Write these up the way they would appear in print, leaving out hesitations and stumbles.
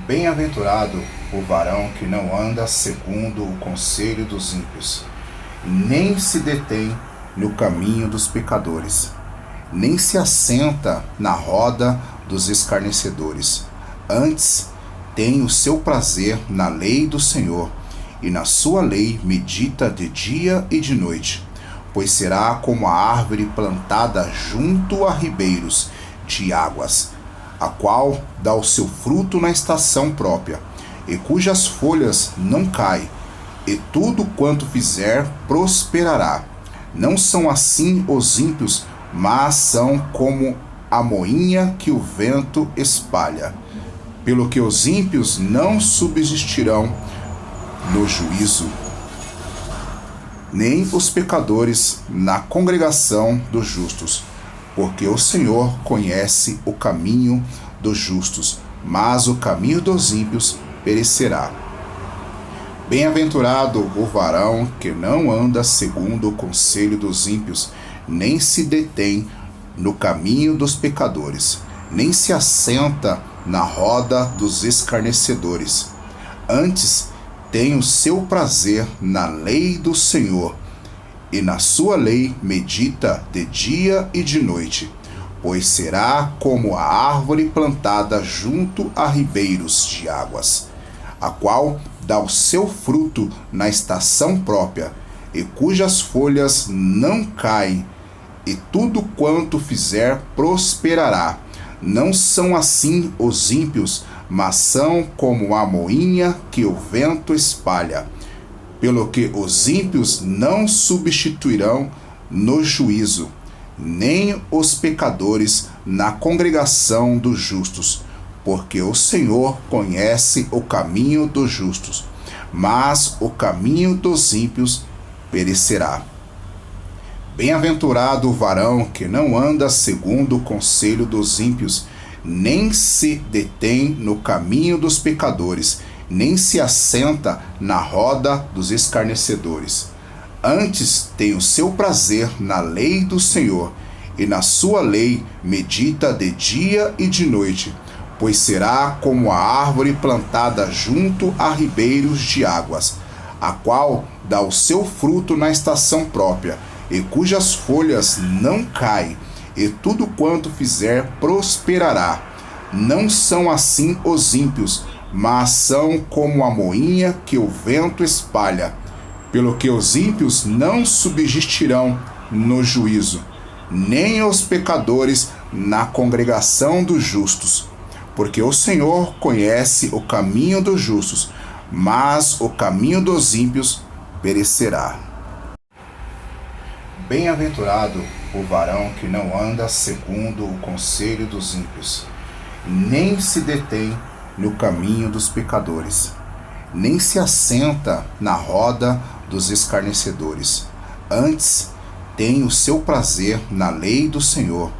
Bem-aventurado o varão que não anda segundo o conselho dos ímpios, nem se detém no caminho dos pecadores, nem se assenta na roda dos escarnecedores. Antes, tem o seu prazer na lei do Senhor, e na sua lei medita de dia e de noite. Pois será como a árvore plantada junto a ribeiros de águas, a qual dá o seu fruto na estação própria, e cujas folhas não caem, e tudo quanto fizer prosperará. Não são assim os ímpios, mas são como a moinha que o vento espalha. Pelo que os ímpios não subsistirão no juízo, nem os pecadores na congregação dos justos, porque o Senhor conhece o caminho dos justos, mas o caminho dos ímpios perecerá. Bem-aventurado o varão que não anda segundo o conselho dos ímpios, nem se detém no caminho dos pecadores, nem se assenta na roda dos escarnecedores. Antes, tem o seu prazer na lei do Senhor, e na sua lei medita de dia e de noite. Pois será como a árvore plantada junto a ribeiros de águas, a qual dá o seu fruto na estação própria, e cujas folhas não caem, e tudo quanto fizer prosperará. Não são assim os ímpios, mas são como a moinha que o vento espalha. Pelo que os ímpios não subsistirão no juízo, nem os pecadores na congregação dos justos, porque o Senhor conhece o caminho dos justos, mas o caminho dos ímpios perecerá. Bem-aventurado o varão que não anda segundo o conselho dos ímpios, nem se detém no caminho dos pecadores, nem se assenta na roda dos escarnecedores. Antes tem o seu prazer na lei do Senhor, e na sua lei medita de dia e de noite, pois será como a árvore plantada junto a ribeiros de águas, a qual dá o seu fruto na estação própria, e cujas folhas não caem, e tudo quanto fizer prosperará. Não são assim os ímpios, mas são como a moinha que o vento espalha. Pelo que os ímpios não subsistirão no juízo, nem os pecadores na congregação dos justos. Porque o Senhor conhece o caminho dos justos, mas o caminho dos ímpios perecerá. Bem-aventurado o varão que não anda segundo o conselho dos ímpios, nem se detém no caminho dos pecadores, nem se assenta na roda dos escarnecedores. Antes, tem o seu prazer na lei do Senhor,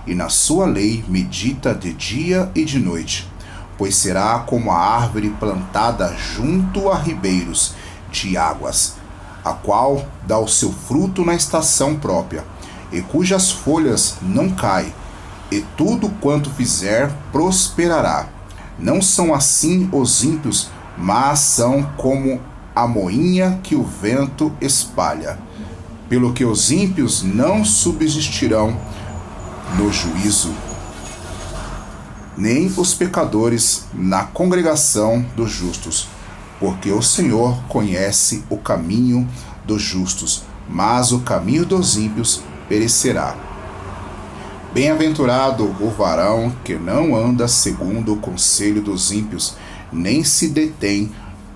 e na sua lei medita de dia e de noite. Pois será como a árvore plantada junto a ribeiros de águas, a qual dá o seu fruto na estação própria, e cujas folhas não caem, e tudo quanto fizer prosperará. Não são assim os ímpios, mas são como a moinha que o vento espalha. Pelo que os ímpios não subsistirão no juízo, nem os pecadores na congregação dos justos, porque o Senhor conhece o caminho dos justos, mas o caminho dos ímpios perecerá. Bem-aventurado o varão que não anda segundo o conselho dos ímpios, nem se detém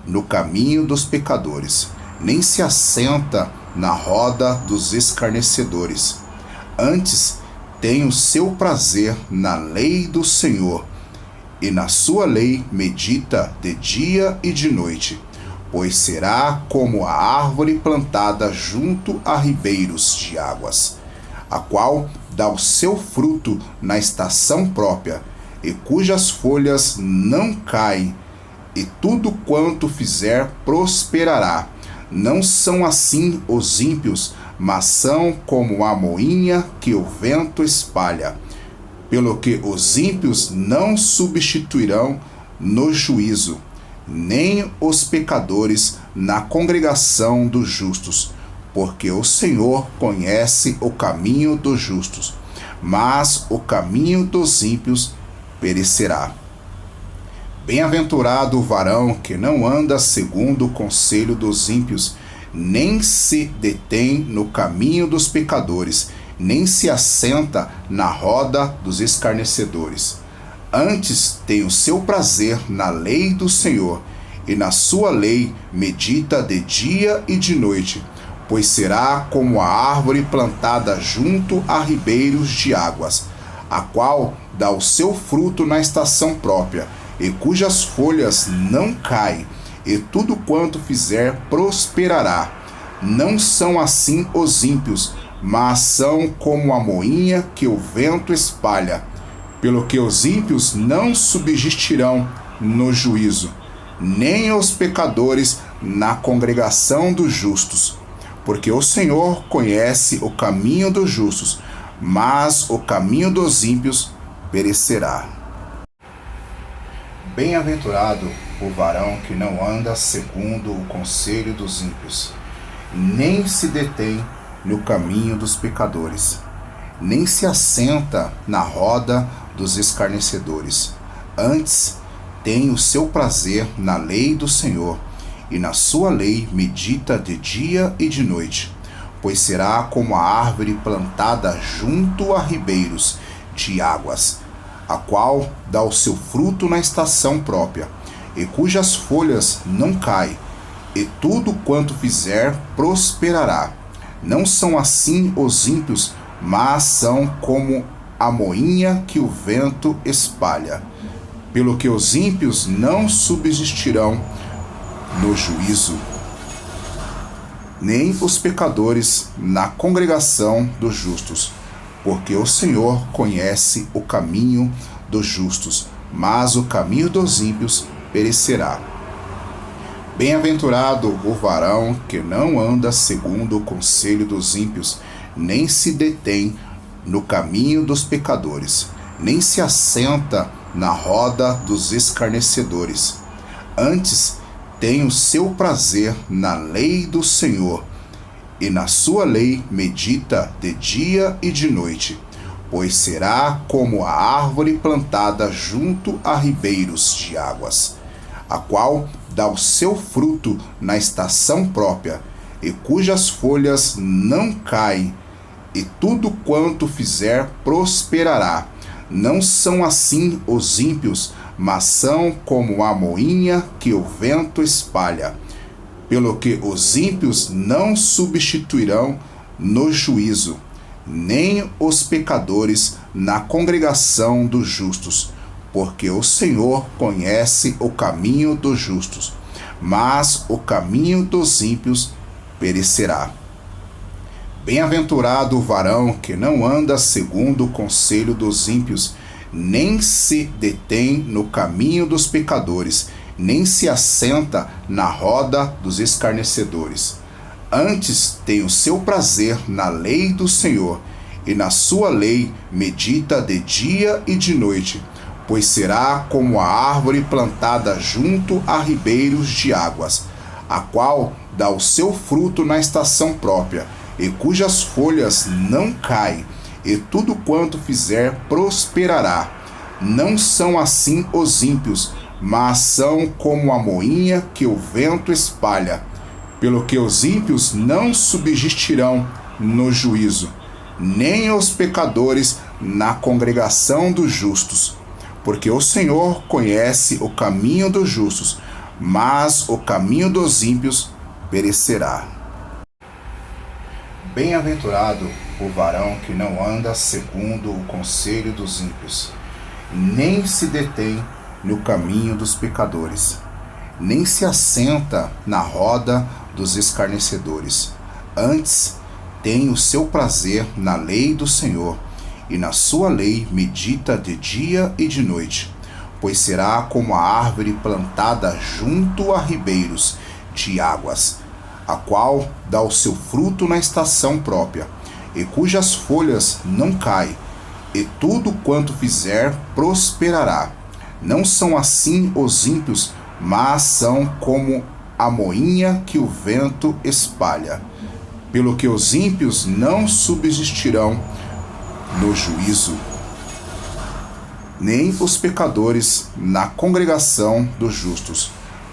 no caminho dos pecadores, nem se assenta na roda dos escarnecedores. Antes, tem o seu prazer na lei do Senhor, e na sua lei medita de dia e de noite. Pois será como a árvore plantada junto a ribeiros de águas, a qual dá o seu fruto na estação própria, e cujas folhas não caem, e tudo quanto fizer prosperará. Não são assim os ímpios, mas são como a moinha que o vento espalha. Pelo que os ímpios não subsistirão no juízo, nem os pecadores na congregação dos justos, porque o Senhor conhece o caminho dos justos, mas o caminho dos ímpios perecerá. Bem-aventurado o varão que não anda segundo o conselho dos ímpios, nem se detém no caminho dos pecadores, nem se assenta na roda dos escarnecedores. Antes tem o seu prazer na lei do Senhor, e na sua lei medita de dia e de noite, pois será como a árvore plantada junto a ribeiros de águas, a qual dá o seu fruto na estação própria, e cujas folhas não caem, e tudo quanto fizer prosperará. Não são assim os ímpios, mas são como a moinha que o vento espalha. Pelo que os ímpios não subsistirão no juízo, nem os pecadores na congregação dos justos. Porque o Senhor conhece o caminho dos justos, mas o caminho dos ímpios perecerá. Bem-aventurado o varão que não anda segundo o conselho dos ímpios, nem se detém no caminho dos pecadores, nem se assenta na roda dos escarnecedores. Antes tem o seu prazer na lei do Senhor, e na sua lei medita de dia e de noite, pois será como a árvore plantada junto a ribeiros de águas, a qual dá o seu fruto na estação própria, e cujas folhas não caem, e tudo quanto fizer prosperará. Não são assim os ímpios, mas são como a moinha que o vento espalha. Pelo que os ímpios não subsistirão no juízo, nem os pecadores na congregação dos justos, porque o Senhor conhece o caminho dos justos, mas o caminho dos ímpios perecerá. Bem-aventurado o varão que não anda segundo o conselho dos ímpios, nem se detém no caminho dos pecadores, nem se assenta na roda dos escarnecedores. Antes tem o seu prazer na lei do Senhor, e na sua lei medita de dia e de noite, pois será como a árvore plantada junto a ribeiros de águas, a qual dá o seu fruto na estação própria, e cujas folhas não caem, e tudo quanto fizer prosperará. Não são assim os ímpios, mas são como a moinha que o vento espalha. Pelo que os ímpios não subsistirão no juízo, nem os pecadores na congregação dos justos, porque o Senhor conhece o caminho dos justos, mas o caminho dos ímpios perecerá. Bem-aventurado o varão que não anda segundo o conselho dos ímpios, nem se detém no caminho dos pecadores, nem se assenta na roda dos escarnecedores. Antes tem o seu prazer na lei do Senhor, e na sua lei medita de dia e de noite, pois será como a árvore plantada junto a ribeiros de águas, a qual dá o seu fruto na estação própria, e cujas folhas não caem, e tudo quanto fizer prosperará. Não são assim os ímpios, mas são como a moinha que o vento espalha. Pelo que os ímpios não subsistirão no juízo, nem os pecadores na congregação dos justos, porque o Senhor conhece o caminho dos justos, mas o caminho dos ímpios perecerá. Bem-aventurado o varão que não anda segundo o conselho dos ímpios, nem se detém no caminho dos pecadores, nem se assenta na roda dos escarnecedores. Antes tem o seu prazer na lei do Senhor, e na sua lei medita de dia e de noite, pois será como a árvore plantada junto a ribeiros de águas, a qual dá o seu fruto na estação própria, e cujas folhas não caem, e tudo quanto fizer prosperará. Não são assim os ímpios, mas são como a moinha que o vento espalha. Pelo que os ímpios não subsistirão no juízo, nem os pecadores na congregação dos justos.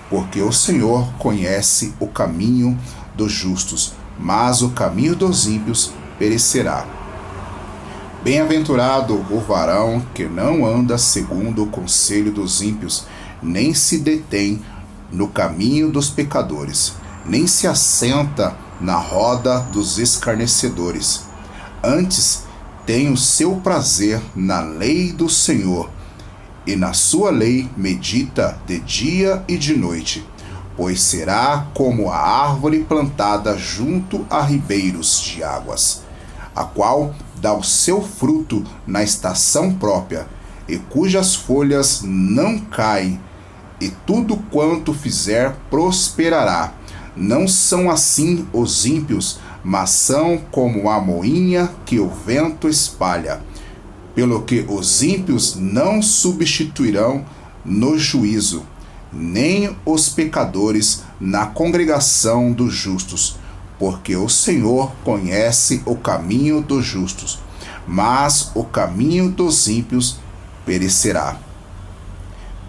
Porque o Senhor conhece o caminho dos justos, mas o caminho dos ímpios perecerá. Bem-aventurado o varão que não anda segundo o conselho dos ímpios, nem se detém no caminho dos pecadores, nem se assenta na roda dos escarnecedores. Antes tem o seu prazer na lei do Senhor, e na sua lei medita de dia e de noite, pois será como a árvore plantada junto a ribeiros de águas, a qual dá o seu fruto na estação própria, e cujas folhas não caem, e tudo quanto fizer prosperará. Não são assim os ímpios, mas são como a moinha que o vento espalha. Pelo que os ímpios não subsistirão no juízo, nem os pecadores na congregação dos justos, porque o Senhor conhece o caminho dos justos, mas o caminho dos ímpios perecerá.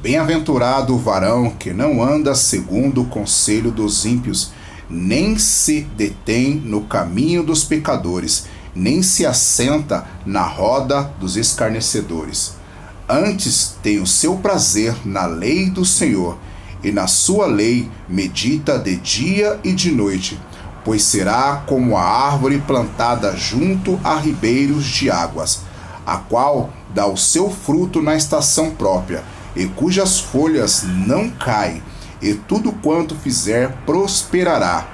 Bem-aventurado o varão que não anda segundo o conselho dos ímpios, nem se detém no caminho dos pecadores, nem se assenta na roda dos escarnecedores. Antes tem o seu prazer na lei do Senhor, e na sua lei medita de dia e de noite, pois será como a árvore plantada junto a ribeiros de águas, a qual dá o seu fruto na estação própria, e cujas folhas não caem, e tudo quanto fizer prosperará.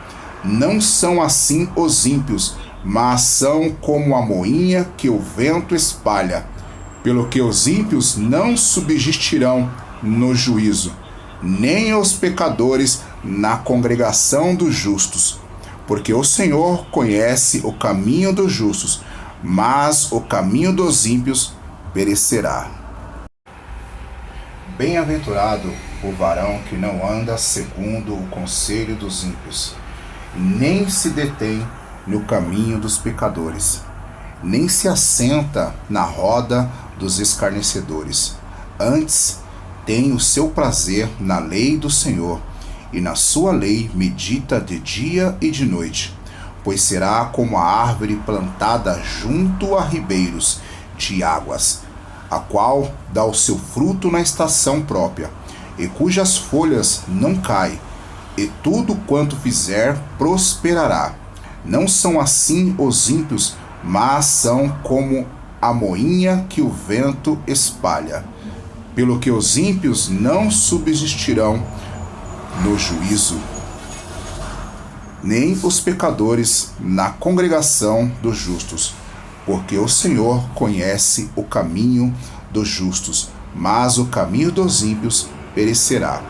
Não são assim os ímpios, mas são como a moinha que o vento espalha. Pelo que os ímpios não subsistirão no juízo, nem os pecadores na congregação dos justos. Porque o Senhor conhece o caminho dos justos, mas o caminho dos ímpios perecerá. Bem-aventurado o varão que não anda segundo o conselho dos ímpios, nem se detém no caminho dos pecadores, nem se assenta na roda dos escarnecedores. Antes tem o seu prazer na lei do Senhor, e na sua lei medita de dia e de noite, pois será como a árvore plantada junto a ribeiros de águas, a qual dá o seu fruto na estação própria, e cujas folhas não caem, e tudo quanto fizer prosperará. Não são assim os ímpios, mas são como a moinha que o vento espalha. Pelo que os ímpios não subsistirão no juízo, nem os pecadores na congregação dos justos. Porque o Senhor conhece o caminho dos justos, mas o caminho dos ímpios perecerá.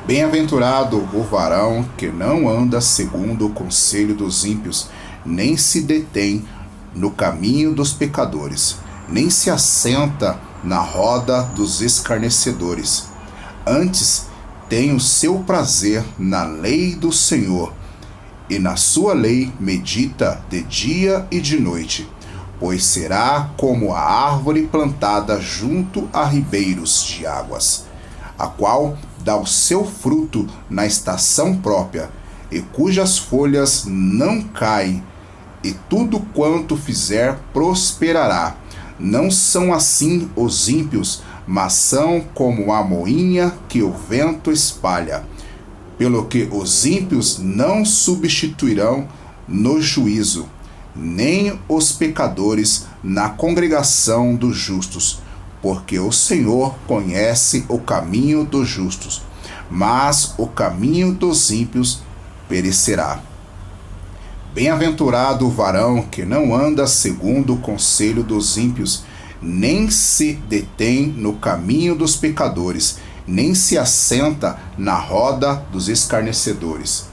Bem-aventurado o varão que não anda segundo o conselho dos ímpios, nem se detém no caminho dos pecadores, nem se assenta na roda dos escarnecedores. Antes tem o seu prazer na lei do Senhor, e na sua lei medita de dia e de noite, pois será como a árvore plantada junto a ribeiros de águas, a qual dá o seu fruto na estação própria, e cujas folhas não caem, e tudo quanto fizer prosperará. Não são assim os ímpios, mas são como a moinha que o vento espalha. Pelo que os ímpios não subsistirão no juízo, nem os pecadores na congregação dos justos, porque o Senhor conhece o caminho dos justos, mas o caminho dos ímpios perecerá. Bem-aventurado o varão que não anda segundo o conselho dos ímpios, nem se detém no caminho dos pecadores, nem se assenta na roda dos escarnecedores.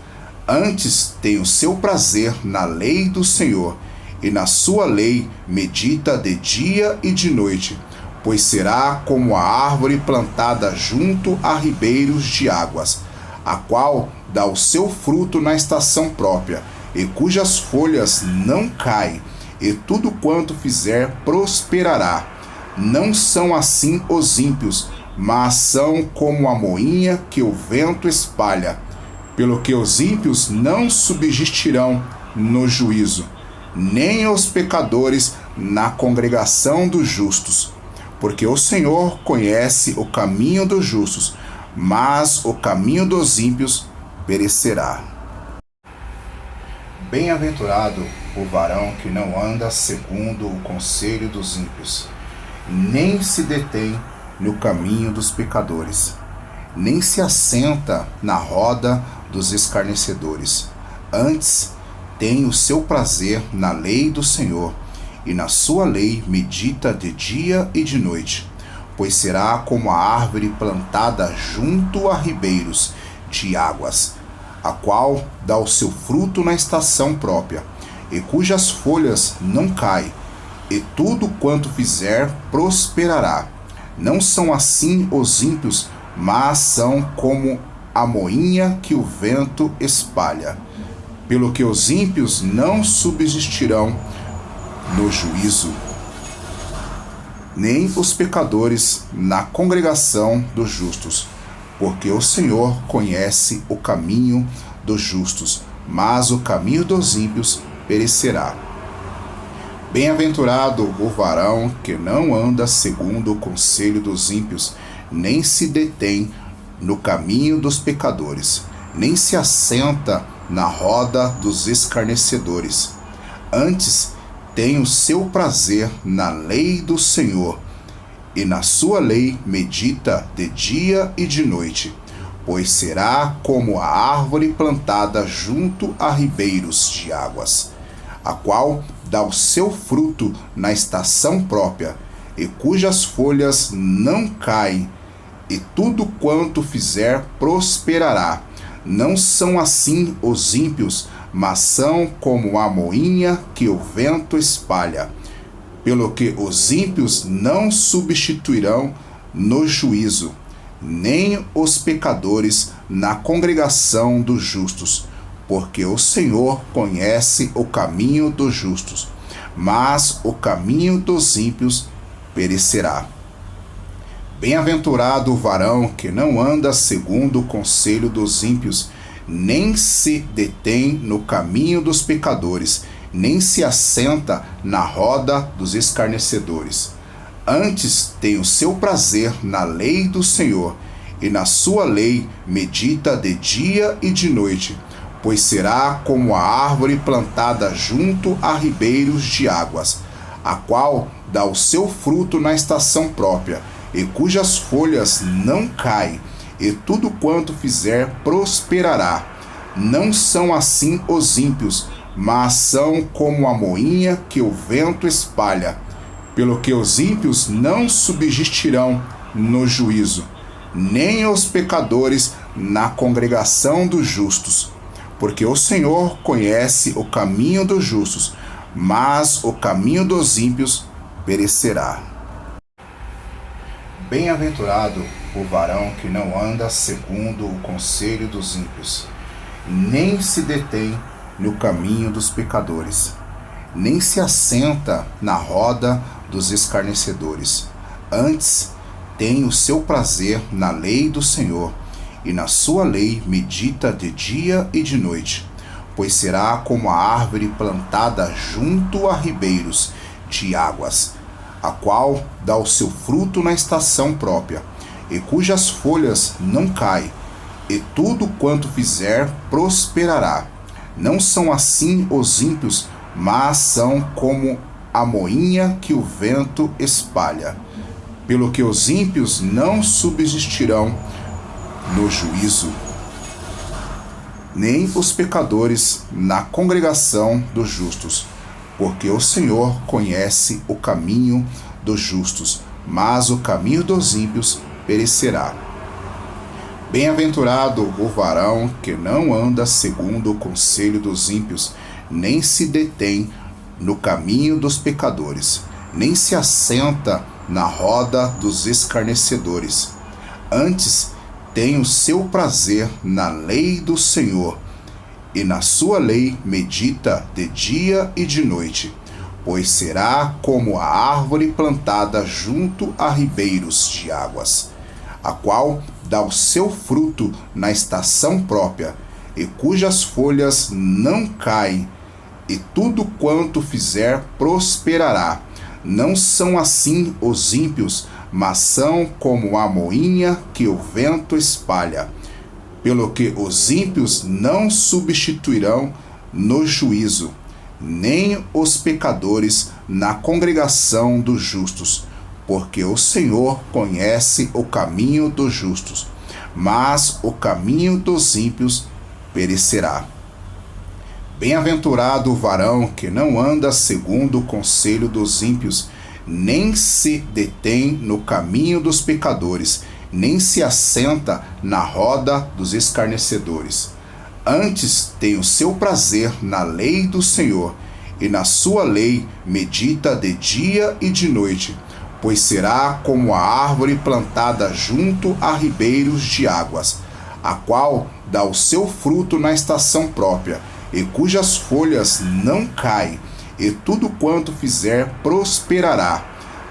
Antes tem o seu prazer na lei do Senhor, e na sua lei medita de dia e de noite, pois será como a árvore plantada junto a ribeiros de águas, a qual dá o seu fruto na estação própria, e cujas folhas não caem, e tudo quanto fizer prosperará. Não são assim os ímpios, mas são como a moinha que o vento espalha. Pelo que os ímpios não subsistirão no juízo, nem os pecadores na congregação dos justos. Porque o Senhor conhece o caminho dos justos, mas o caminho dos ímpios perecerá. Bem-aventurado o varão que não anda segundo o conselho dos ímpios, nem se detém no caminho dos pecadores, nem se assenta na roda dos escarnecedores. Antes, tem o seu prazer na lei do Senhor, e na sua lei medita de dia e de noite. Pois será como a árvore plantada junto a ribeiros de águas, a qual dá o seu fruto na estação própria, e cujas folhas não caem, e tudo quanto fizer prosperará. Não são assim os ímpios, mas são como a moinha que o vento espalha. Pelo que os ímpios não subsistirão no juízo, nem os pecadores na congregação dos justos. Porque o Senhor conhece o caminho dos justos, mas o caminho dos ímpios perecerá. Bem-aventurado o varão que não anda segundo o conselho dos ímpios, nem se detém no caminho dos pecadores, nem se assenta na roda dos escarnecedores. Antes, tem o seu prazer na lei do Senhor, e na sua lei medita de dia e de noite. Pois será como a árvore plantada junto a ribeiros de águas, a qual dá o seu fruto na estação própria, e cujas folhas não caem, e tudo quanto fizer prosperará. Não são assim os ímpios, mas são como a moinha que o vento espalha. Pelo que os ímpios não substituirão no juízo, nem os pecadores na congregação dos justos. Porque o Senhor conhece o caminho dos justos, mas o caminho dos ímpios perecerá. Bem-aventurado o varão que não anda segundo o conselho dos ímpios, nem se detém no caminho dos pecadores, nem se assenta na roda dos escarnecedores. Antes tem o seu prazer na lei do Senhor, e na sua lei medita de dia e de noite. Pois será como a árvore plantada junto a ribeiros de águas, a qual dá o seu fruto na estação própria, e cujas folhas não caem, e tudo quanto fizer prosperará. Não são assim os ímpios, mas são como a moinha que o vento espalha. Pelo que os ímpios não subsistirão no juízo, nem os pecadores na congregação dos justos. Porque o Senhor conhece o caminho dos justos, mas o caminho dos ímpios perecerá. Bem-aventurado o varão que não anda segundo o conselho dos ímpios, nem se detém no caminho dos pecadores, nem se assenta na roda dos escarnecedores. Antes, tem o seu prazer na lei do Senhor, e na sua lei medita de dia e de noite. Pois será como a árvore plantada junto a ribeiros de águas, a qual dá o seu fruto na estação própria, e cujas folhas não caem, e tudo quanto fizer prosperará. Não são assim os ímpios, mas são como a moinha que o vento espalha. Pelo que os ímpios não subsistirão no juízo, nem os pecadores na congregação dos justos. Porque o Senhor conhece o caminho dos justos, mas o caminho dos ímpios perecerá. Bem-aventurado o varão que não anda segundo o conselho dos ímpios, nem se detém no caminho dos pecadores, nem se assenta na roda dos escarnecedores. Antes tem o seu prazer na lei do Senhor, e na sua lei medita de dia e de noite, pois será como a árvore plantada junto a ribeiros de águas, a qual dá o seu fruto na estação própria, e cujas folhas não caem, e tudo quanto fizer prosperará. Não são assim os ímpios, mas são como a moinha que o vento espalha. Pelo que os ímpios não substituirão no juízo, nem os pecadores na congregação dos justos, porque o Senhor conhece o caminho dos justos, mas o caminho dos ímpios perecerá. Bem-aventurado o varão que não anda segundo o conselho dos ímpios, nem se detém no caminho dos pecadores, nem se assenta na roda dos escarnecedores. Antes tem o seu prazer na lei do Senhor, e na sua lei medita de dia e de noite, pois será como a árvore plantada junto a ribeiros de águas, a qual dá o seu fruto na estação própria, e cujas folhas não caem, e tudo quanto fizer prosperará.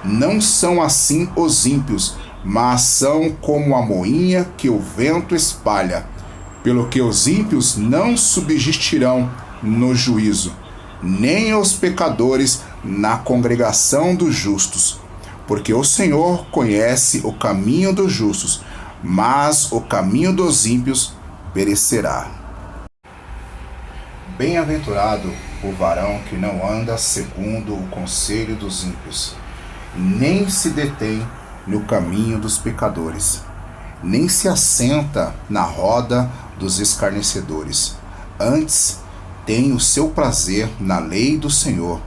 Não são assim os ímpios, mas são como a moinha que o vento espalha. Pelo que os ímpios não subsistirão no juízo, nem os pecadores na congregação dos justos. Porque o Senhor conhece o caminho dos justos, mas o caminho dos ímpios perecerá. Bem-aventurado o varão que não anda segundo o conselho dos ímpios, nem se detém no caminho dos pecadores, nem se assenta na roda dos escarnecedores. Antes tem o seu prazer na lei do Senhor,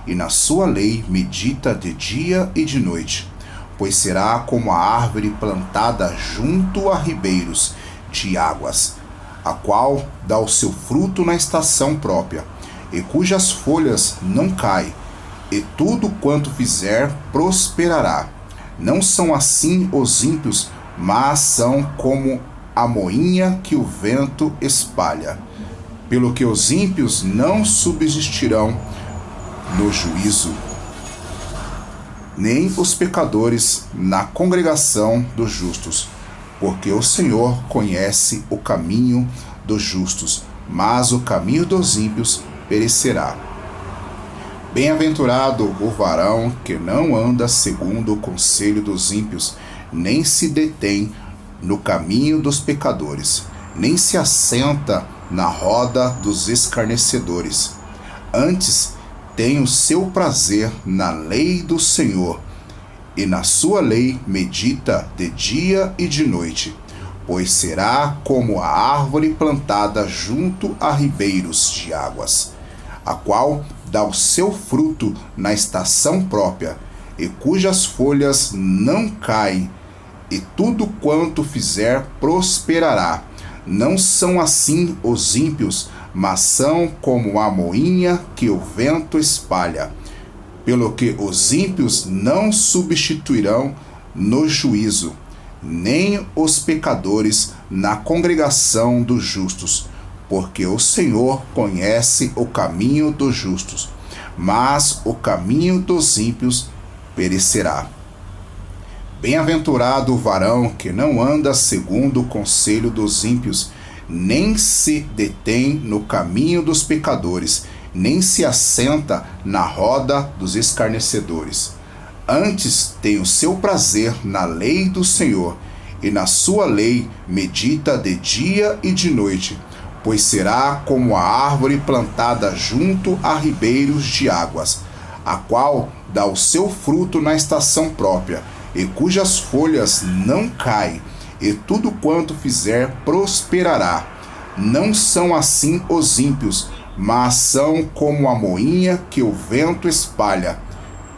e na sua lei medita de dia e de noite, pois será como a árvore plantada junto a ribeiros de águas, a qual dá o seu fruto na estação própria, e cujas folhas não caem, e tudo quanto fizer prosperará. Não são assim os ímpios, mas são como a moinha que o vento espalha. Pelo que os ímpios não subsistirão no juízo, nem os pecadores na congregação dos justos, porque o Senhor conhece o caminho dos justos, mas o caminho dos ímpios perecerá. Bem-aventurado o varão que não anda segundo o conselho dos ímpios, nem se detém no caminho dos pecadores, nem se assenta na roda dos escarnecedores. Antes tem o seu prazer na lei do Senhor, e na sua lei medita de dia e de noite, pois será como a árvore plantada junto a ribeiros de águas, a qual dá o seu fruto na estação própria, e cujas folhas não caem, e tudo quanto fizer prosperará. Não são assim os ímpios, mas são como a moinha que o vento espalha. Pelo que os ímpios não subsistirão no juízo, nem os pecadores na congregação dos justos, porque o Senhor conhece o caminho dos justos, mas o caminho dos ímpios perecerá. Bem-aventurado o varão que não anda segundo o conselho dos ímpios, nem se detém no caminho dos pecadores, nem se assenta na roda dos escarnecedores. Antes tem o seu prazer na lei do Senhor, e na sua lei medita de dia e de noite, pois será como a árvore plantada junto a ribeiros de águas, a qual dá o seu fruto na estação própria, e cujas folhas não caem, e tudo quanto fizer prosperará. Não são assim os ímpios, mas são como a moinha que o vento espalha.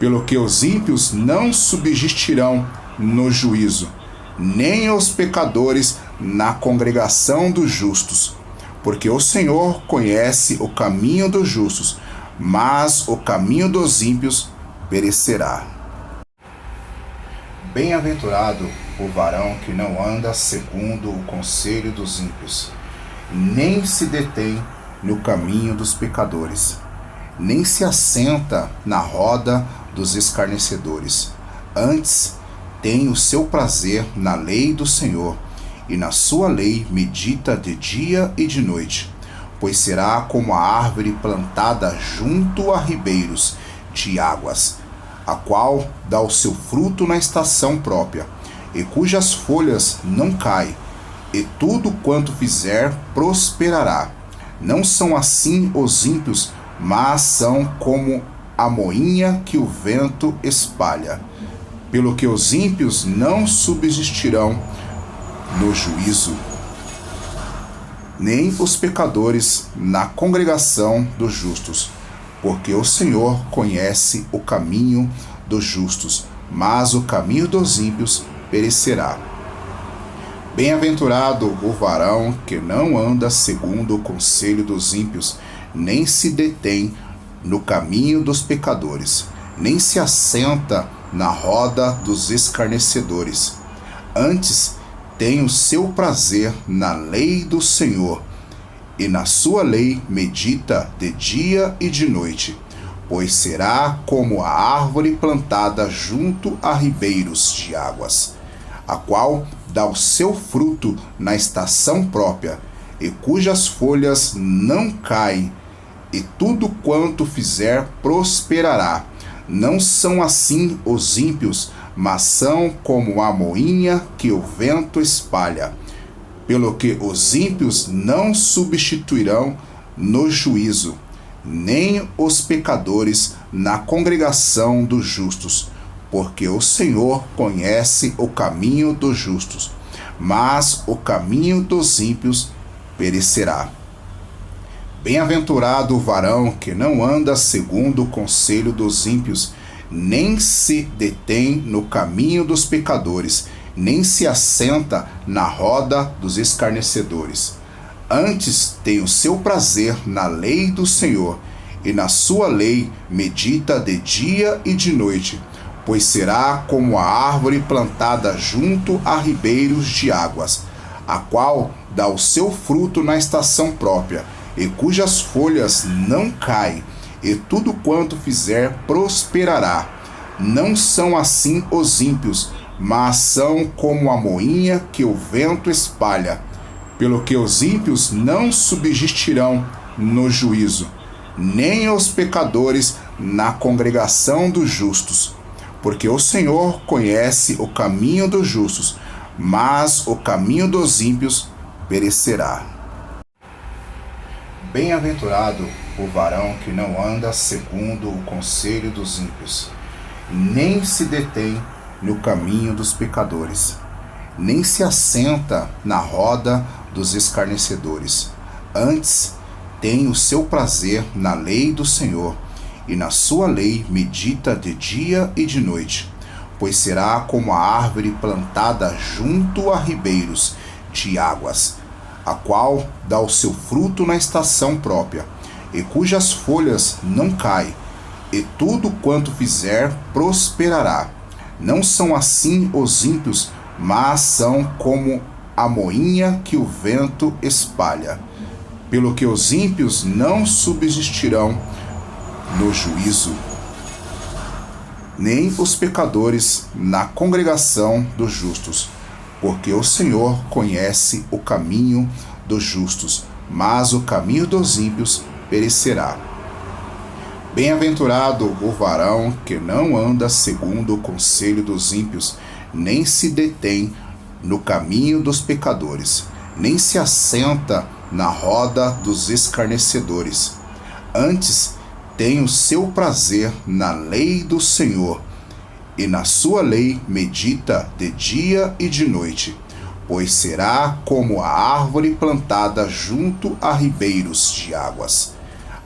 Pelo que os ímpios não subsistirão no juízo, nem os pecadores na congregação dos justos, porque o Senhor conhece o caminho dos justos, mas o caminho dos ímpios perecerá. Bem-aventurado o varão que não anda segundo o conselho dos ímpios, nem se detém no caminho dos pecadores, nem se assenta na roda dos escarnecedores. Antes, tem o seu prazer na lei do Senhor, e na sua lei medita de dia e de noite. Pois será como a árvore plantada junto a ribeiros de águas, a qual dá o seu fruto na estação própria, e cujas folhas não caem, e tudo quanto fizer prosperará. Não são assim os ímpios, mas são como a moinha que o vento espalha. Pelo que os ímpios não subsistirão no juízo, nem os pecadores na congregação dos justos, porque o Senhor conhece o caminho dos justos, mas o caminho dos ímpios perecerá. Bem-aventurado o varão que não anda segundo o conselho dos ímpios, nem se detém no caminho dos pecadores, nem se assenta na roda dos escarnecedores. Antes, tem o seu prazer na lei do Senhor, e na sua lei medita de dia e de noite, pois será como a árvore plantada junto a ribeiros de águas, a qual dá o seu fruto na estação própria, e cujas folhas não caem, e tudo quanto fizer prosperará. Não são assim os ímpios, mas são como a moinha que o vento espalha. Pelo que os ímpios não subsistirão no juízo, nem os pecadores na congregação dos justos, porque o Senhor conhece o caminho dos justos, mas o caminho dos ímpios perecerá. Bem-aventurado o varão que não anda segundo o conselho dos ímpios, nem se detém no caminho dos pecadores, nem se assenta na roda dos escarnecedores. Antes tem o seu prazer na lei do Senhor, e na sua lei medita de dia e de noite, pois será como a árvore plantada junto a ribeiros de águas, a qual dá o seu fruto na estação própria, e cujas folhas não caem, e tudo quanto fizer prosperará. Não são assim os ímpios, mas são como a moinha que o vento espalha. Pelo que os ímpios não subsistirão no juízo, nem os pecadores na congregação dos justos, porque o Senhor conhece o caminho dos justos, mas o caminho dos ímpios perecerá. Bem-aventurado o varão que não anda segundo o conselho dos ímpios, nem se detém no caminho dos pecadores, nem se assenta na roda dos escarnecedores. Antes, tem o seu prazer na lei do Senhor, e na sua lei medita de dia e de noite, pois será como a árvore plantada junto a ribeiros de águas, a qual dá o seu fruto na estação própria, e cujas folhas não caem, e tudo quanto fizer prosperará. Não são assim os ímpios, mas são como a moinha que o vento espalha. Pelo que os ímpios não subsistirão no juízo, nem os pecadores na congregação dos justos, porque o Senhor conhece o caminho dos justos, mas o caminho dos ímpios perecerá. Bem-aventurado o varão que não anda segundo o conselho dos ímpios, nem se detém no caminho dos pecadores, nem se assenta na roda dos escarnecedores. Antes, tem o seu prazer na lei do Senhor, e na sua lei medita de dia e de noite, pois será como a árvore plantada junto a ribeiros de águas,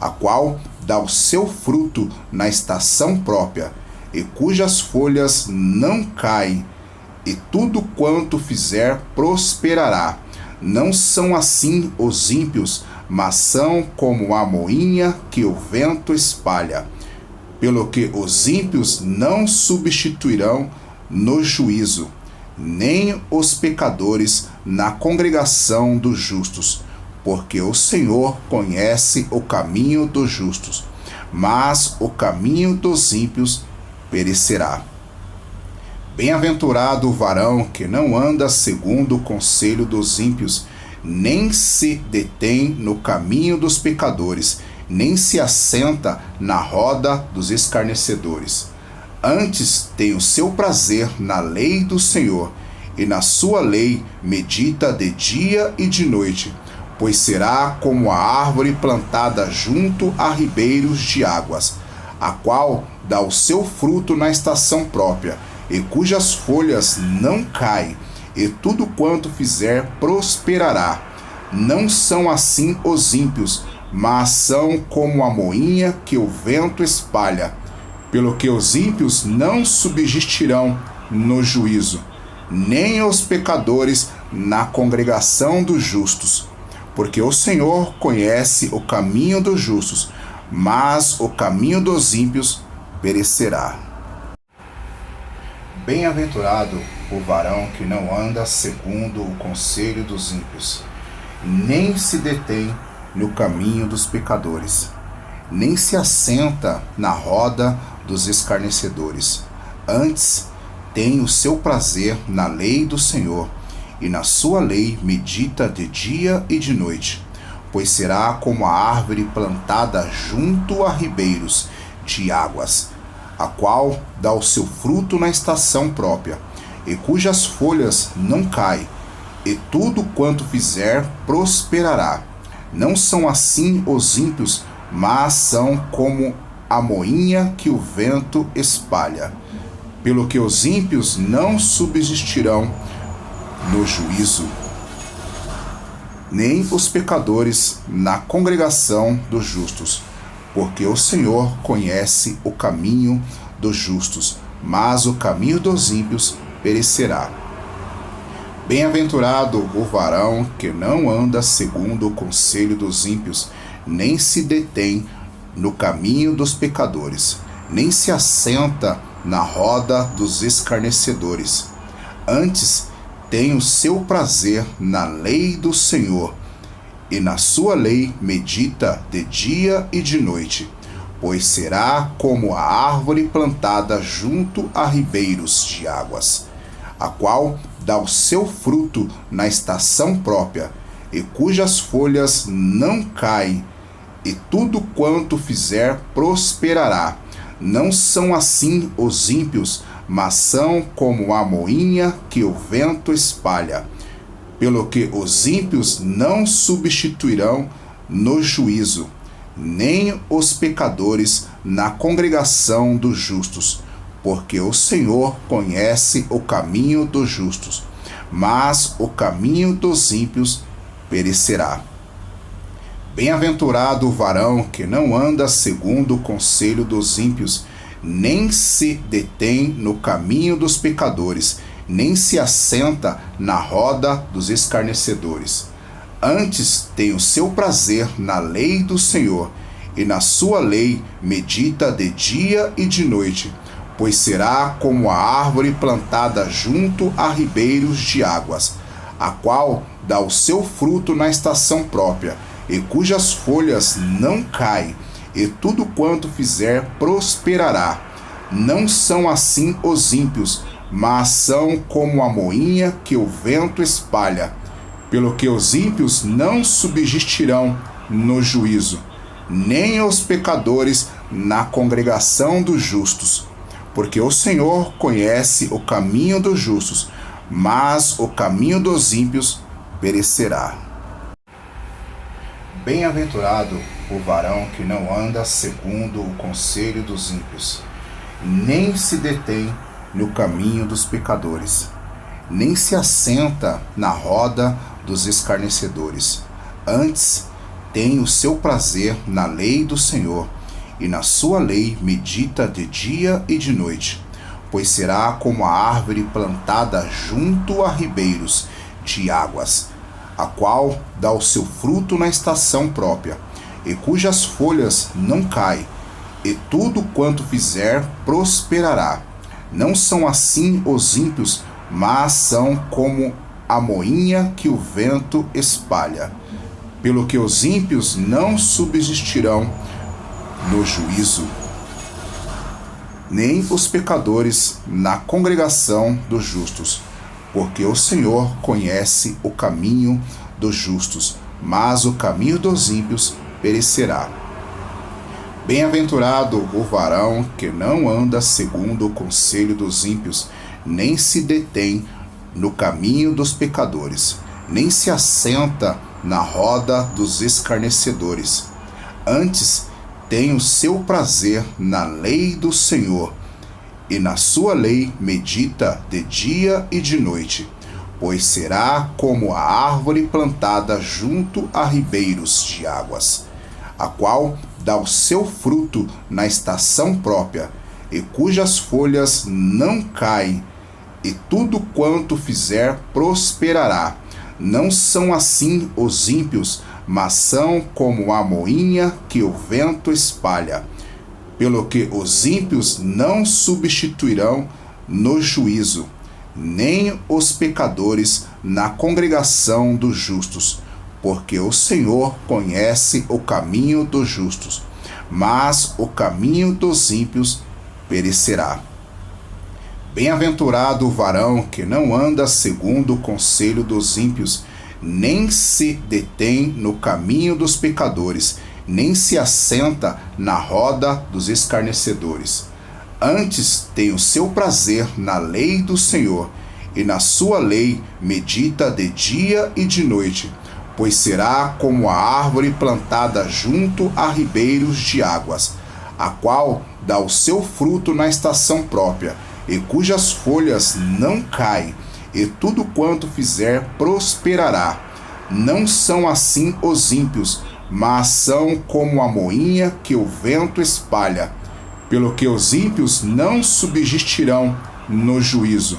a qual dá o seu fruto na estação própria, e cujas folhas não caem, e tudo quanto fizer prosperará. Não são assim os ímpios, mas são como a moinha que o vento espalha. Pelo que os ímpios não subsistirão no juízo, nem os pecadores na congregação dos justos, porque o Senhor conhece o caminho dos justos, mas o caminho dos ímpios perecerá. Bem-aventurado o varão que não anda segundo o conselho dos ímpios, nem se detém no caminho dos pecadores, nem se assenta na roda dos escarnecedores. Antes tem o seu prazer na lei do Senhor, e na sua lei medita de dia e de noite, pois será como a árvore plantada junto a ribeiros de águas, a qual dá o seu fruto na estação própria, e cujas folhas não caem, e tudo quanto fizer prosperará. Não são assim os ímpios, mas são como a moinha que o vento espalha. Pelo que os ímpios não subsistirão no juízo, nem os pecadores na congregação dos justos. Porque o Senhor conhece o caminho dos justos, mas o caminho dos ímpios perecerá. Bem-aventurado o varão que não anda segundo o conselho dos ímpios, nem se detém no caminho dos pecadores, nem se assenta na roda dos escarnecedores. Antes tem o seu prazer na lei do Senhor, e na sua lei medita de dia e de noite, pois será como a árvore plantada junto a ribeiros de águas, a qual dá o seu fruto na estação própria, e cujas folhas não caem, e tudo quanto fizer prosperará. Não são assim os ímpios, mas são como a moinha que o vento espalha. Pelo que os ímpios não subsistirão no juízo, nem os pecadores na congregação dos justos, porque o Senhor conhece o caminho dos justos, mas o caminho dos ímpios perecerá. Bem-aventurado o varão que não anda segundo o conselho dos ímpios, nem se detém no caminho dos pecadores, nem se assenta na roda dos escarnecedores. Antes tem o seu prazer na lei do Senhor, e na sua lei medita de dia e de noite, pois será como a árvore plantada junto a ribeiros de águas, a qual dá o seu fruto na estação própria, e cujas folhas não caem, e tudo quanto fizer prosperará. Não são assim os ímpios, mas são como a moinha que o vento espalha. Pelo que os ímpios não subsistirão no juízo, nem os pecadores na congregação dos justos, porque o Senhor conhece o caminho dos justos, mas o caminho dos ímpios perecerá. Bem-aventurado o varão que não anda segundo o conselho dos ímpios, nem se detém no caminho dos pecadores, nem se assenta na roda dos escarnecedores. Antes tem o seu prazer na lei do Senhor, e na sua lei medita de dia e de noite, pois será como a árvore plantada junto a ribeiros de águas, a qual dá o seu fruto na estação própria, e cujas folhas não caem, e tudo quanto fizer prosperará. Não são assim os ímpios, mas são como a moinha que o vento espalha. Pelo que os ímpios não subsistirão no juízo, nem os pecadores na congregação dos justos, porque o Senhor conhece o caminho dos justos, mas o caminho dos ímpios perecerá. Bem-aventurado o varão que não anda segundo o conselho dos ímpios, nem se detém no caminho dos pecadores, nem se assenta na roda dos escarnecedores. Antes tem o seu prazer na lei do Senhor, e na sua lei medita de dia e de noite, pois será como a árvore plantada junto a ribeiros de águas, a qual dá o seu fruto na estação própria, e cujas folhas não caem, e tudo quanto fizer prosperará. Não são assim os ímpios, mas são como a moinha que o vento espalha. Pelo que os ímpios não subsistirão no juízo, nem os pecadores na congregação dos justos, porque o Senhor conhece o caminho dos justos, mas o caminho dos ímpios perecerá. Bem-aventurado o varão que não anda segundo o conselho dos ímpios, nem se detém no caminho dos pecadores, nem se assenta na roda dos escarnecedores. Antes tem o seu prazer na lei do Senhor, e na sua lei medita de dia e de noite, pois será como a árvore plantada junto a ribeiros de águas, a qual dá o seu fruto na estação própria, e cujas folhas não caem, e tudo quanto fizer prosperará. Não são assim os ímpios, mas são como a moinha que o vento espalha. Pelo que os ímpios não subsistirão no juízo, nem os pecadores na congregação dos justos, porque o Senhor conhece o caminho dos justos, mas o caminho dos ímpios perecerá. Bem-aventurado o varão que não anda segundo o conselho dos ímpios, nem se detém no caminho dos pecadores, nem se assenta na roda dos escarnecedores. Antes tem o seu prazer na lei do Senhor, e na sua lei medita de dia e de noite, pois será como a árvore plantada junto a ribeiros de águas, a qual dá o seu fruto na estação própria, e cujas folhas não caem, e tudo quanto fizer prosperará. Não são assim os ímpios, mas são como a moinha que o vento espalha. Pelo que os ímpios não subsistirão no juízo,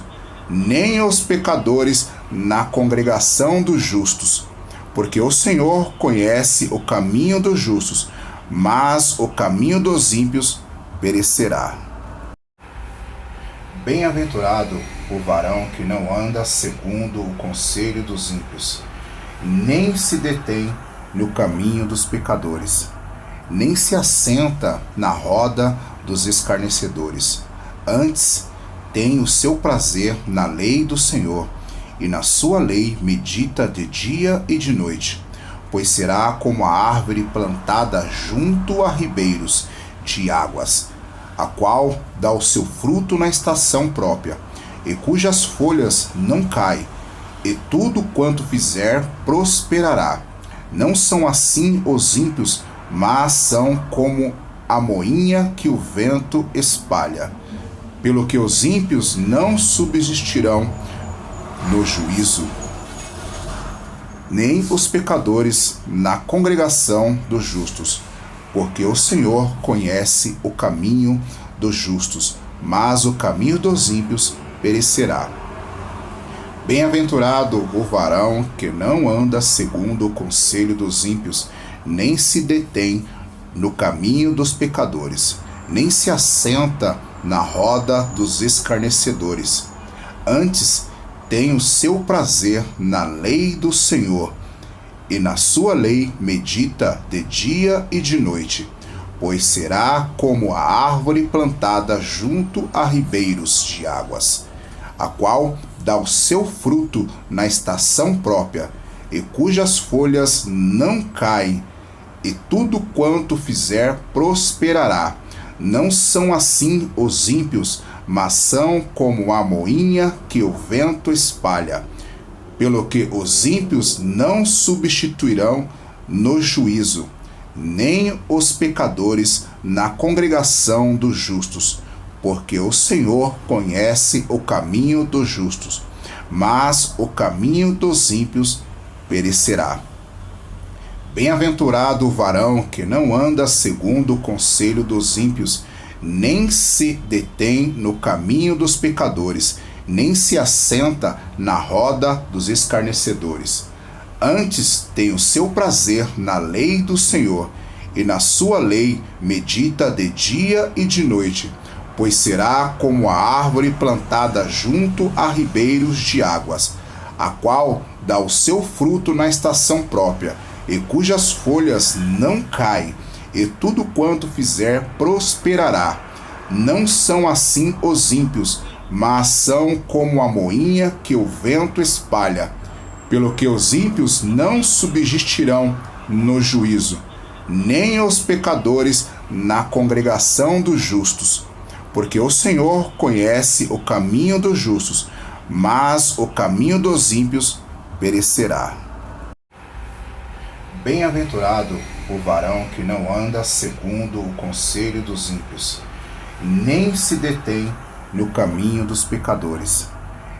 nem os pecadores na congregação dos justos, porque o Senhor conhece o caminho dos justos, mas o caminho dos ímpios perecerá. Bem-aventurado o varão que não anda segundo o conselho dos ímpios, nem se detém no caminho dos pecadores, nem se assenta na roda dos escarnecedores. Antes tem o seu prazer na lei do Senhor, e na sua lei medita de dia e de noite, pois será como a árvore plantada junto a ribeiros de águas, a qual dá o seu fruto na estação própria, e cujas folhas não caem, e tudo quanto fizer prosperará. Não são assim os ímpios, mas são como a moinha que o vento espalha. Pelo que os ímpios não subsistirão no juízo, nem os pecadores na congregação dos justos, porque o Senhor conhece o caminho dos justos, mas o caminho dos ímpios perecerá. Bem-aventurado o varão que não anda segundo o conselho dos ímpios, nem se detém no caminho dos pecadores, nem se assenta na roda dos escarnecedores. Antes tem o seu prazer na lei do Senhor, e na sua lei medita de dia e de noite, pois será como a árvore plantada junto a ribeiros de águas, a qual dá o seu fruto na estação própria, e cujas folhas não caem, e tudo quanto fizer prosperará. Não são assim os ímpios, mas são como a moinha que o vento espalha. Pelo que os ímpios não subsistirão no juízo, nem os pecadores na congregação dos justos, porque o Senhor conhece o caminho dos justos, mas o caminho dos ímpios perecerá. Bem-aventurado o varão que não anda segundo o conselho dos ímpios, nem se detém no caminho dos pecadores, nem se assenta na roda dos escarnecedores. Antes tem o seu prazer na lei do Senhor, e na sua lei medita de dia e de noite, pois será como a árvore plantada junto a ribeiros de águas, a qual dá o seu fruto na estação própria, e cujas folhas não caem, e tudo quanto fizer prosperará. Não são assim os ímpios, mas são como a moinha que o vento espalha. Pelo que os ímpios não subsistirão no juízo, nem os pecadores na congregação dos justos. Porque o Senhor conhece o caminho dos justos, mas o caminho dos ímpios perecerá. Bem-aventurado o varão que não anda segundo o conselho dos ímpios, nem se detém no caminho dos pecadores,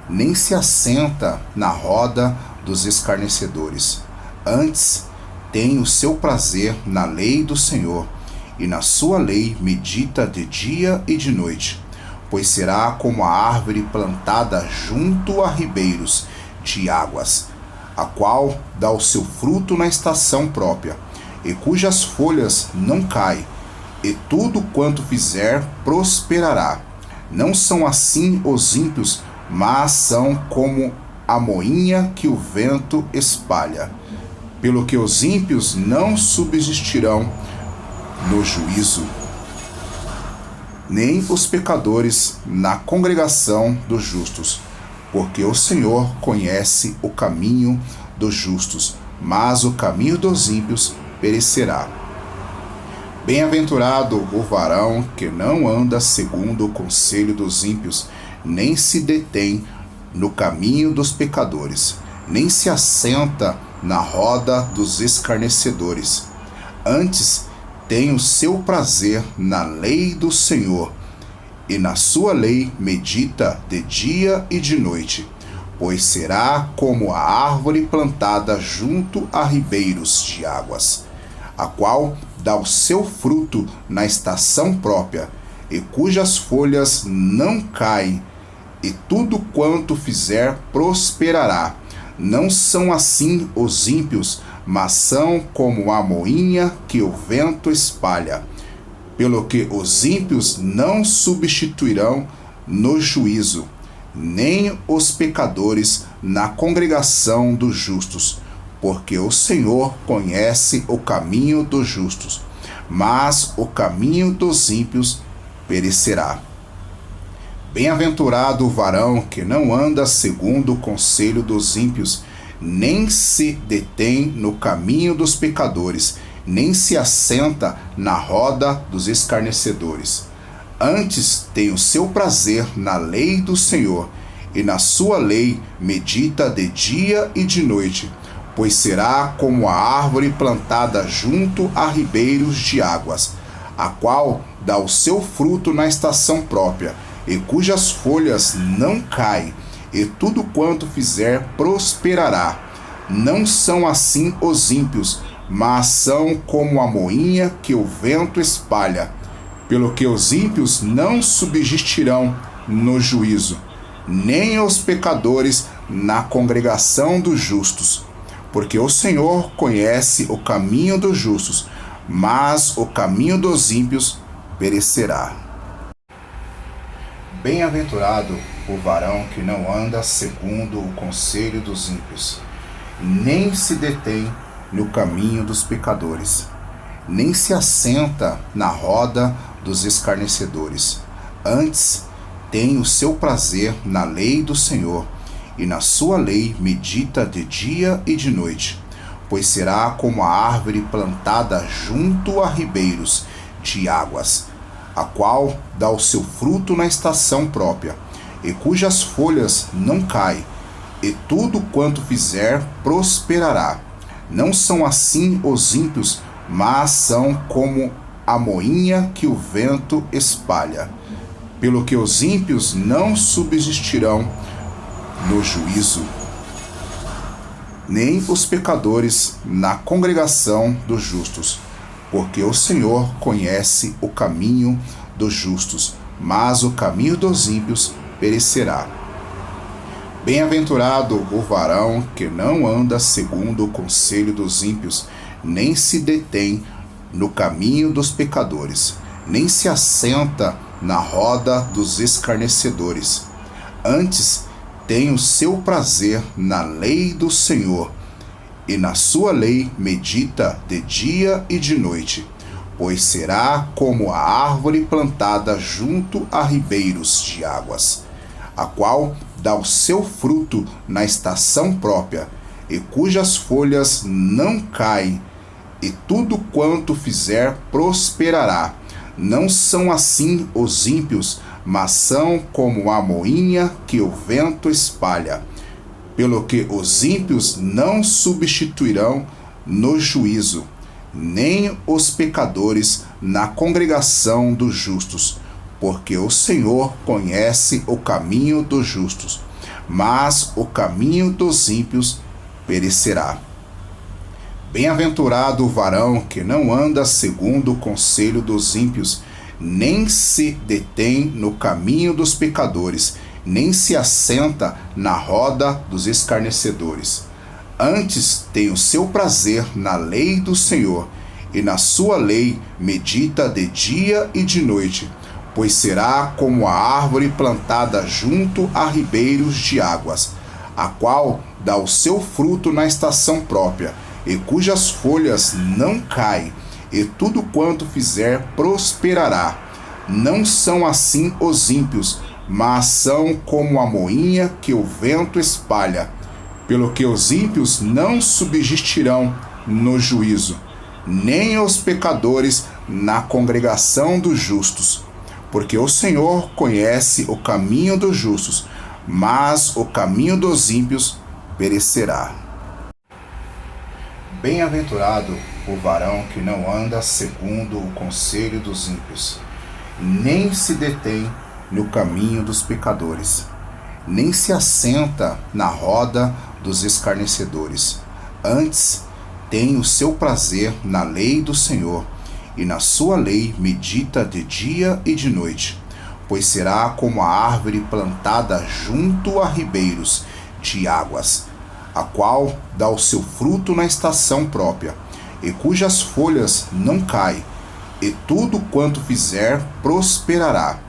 nem se assenta na roda dos escarnecedores. Antes, tem o seu prazer na lei do Senhor, e na sua lei medita de dia e de noite. Pois será como a árvore plantada junto a ribeiros de águas, a qual dá o seu fruto na estação própria, e cujas folhas não caem, e tudo quanto fizer prosperará. Não são assim os ímpios, mas são como a moinha que o vento espalha. Pelo que os ímpios não subsistirão no juízo, nem os pecadores na congregação dos justos. Porque o Senhor conhece o caminho dos justos, mas o caminho dos ímpios perecerá. Bem-aventurado o varão que não anda segundo o conselho dos ímpios, nem se detém no caminho dos pecadores, nem se assenta na roda dos escarnecedores. Antes, tem o seu prazer na lei do Senhor, e na sua lei medita de dia e de noite. Pois será como a árvore plantada junto a ribeiros de águas, a qual dá o seu fruto na estação própria, e cujas folhas não caem, e tudo quanto fizer prosperará. Não são assim os ímpios, mas são como a moinha que o vento espalha. Pelo que os ímpios não substituirão no juízo, nem os pecadores na congregação dos justos. Porque o Senhor conhece o caminho dos justos, mas o caminho dos ímpios perecerá. Bem-aventurado o varão que não anda segundo o conselho dos ímpios, nem se detém no caminho dos pecadores, nem se assenta na roda dos escarnecedores. Antes tem o seu prazer na lei do Senhor, e na sua lei medita de dia e de noite. Pois será como a árvore plantada junto a ribeiros de águas, a qual dá o seu fruto na estação própria, e cujas folhas não caem, e tudo quanto fizer prosperará. Não são assim os ímpios, mas são como a moinha que o vento espalha. Pelo que os ímpios não subsistirão no juízo, nem os pecadores na congregação dos justos. Porque o Senhor conhece o caminho dos justos, mas o caminho dos ímpios perecerá. Bem-aventurado o varão que não anda segundo o conselho dos ímpios, nem se detém no caminho dos pecadores, nem se assenta na roda dos escarnecedores. Antes, tem o seu prazer na lei do Senhor, e na sua lei medita de dia e de noite. Pois será como a árvore plantada junto a ribeiros de águas, a qual dá o seu fruto na estação própria, e cujas folhas não caem, e tudo quanto fizer prosperará. Não são assim os ímpios, mas são como a moinha que o vento espalha. Pelo que os ímpios não subsistirão no juízo, nem os pecadores na congregação dos justos. Porque o Senhor conhece o caminho dos justos, mas o caminho dos ímpios perecerá. Bem-aventurado o varão que não anda segundo o conselho dos ímpios, nem se detém no caminho dos pecadores, nem se assenta na roda dos escarnecedores. Antes tem o seu prazer na lei do Senhor, e na sua lei medita de dia e de noite, pois será como a árvore plantada junto a ribeiros de águas, a qual dá o seu fruto na estação própria, e cujas folhas não caem, e tudo quanto fizer prosperará. Não são assim os ímpios, mas são como a moinha que o vento espalha. Pelo que os ímpios não substituirão no juízo, nem os pecadores na congregação dos justos, porque o Senhor conhece o caminho dos justos, mas o caminho dos ímpios perecerá. Bem-aventurado o varão que não anda segundo o conselho dos ímpios, nem se detém no caminho dos pecadores, nem se assenta na roda dos escarnecedores. Antes tem o seu prazer na lei do Senhor, e na sua lei medita de dia e de noite, pois será como a árvore plantada junto a ribeiros de águas, a qual dá o seu fruto na estação própria, e cujas folhas não caem, e tudo quanto fizer prosperará. Não são assim os ímpios, mas são como a moinha que o vento espalha. Pelo que os ímpios não subsistirão no juízo, nem os pecadores na congregação dos justos. Porque o Senhor conhece o caminho dos justos, mas o caminho dos ímpios perecerá. Bem-aventurado o varão que não anda segundo o conselho dos ímpios, nem se detém no caminho dos pecadores, nem se assenta na roda dos escarnecedores. Antes tem o seu prazer na lei do Senhor, e na sua lei medita de dia e de noite, pois será como a árvore plantada junto a ribeiros de águas, a qual dá o seu fruto na estação própria, e cujas folhas não caem, e tudo quanto fizer prosperará.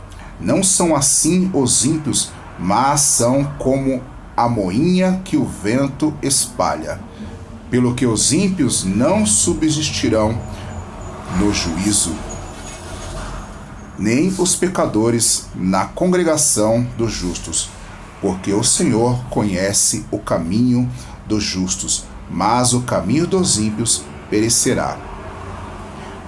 Não são assim os ímpios, mas são como a moinha que o vento espalha. Pelo que os ímpios não subsistirão no juízo, nem os pecadores na congregação dos justos, porque o Senhor conhece o caminho dos justos, mas o caminho dos ímpios perecerá.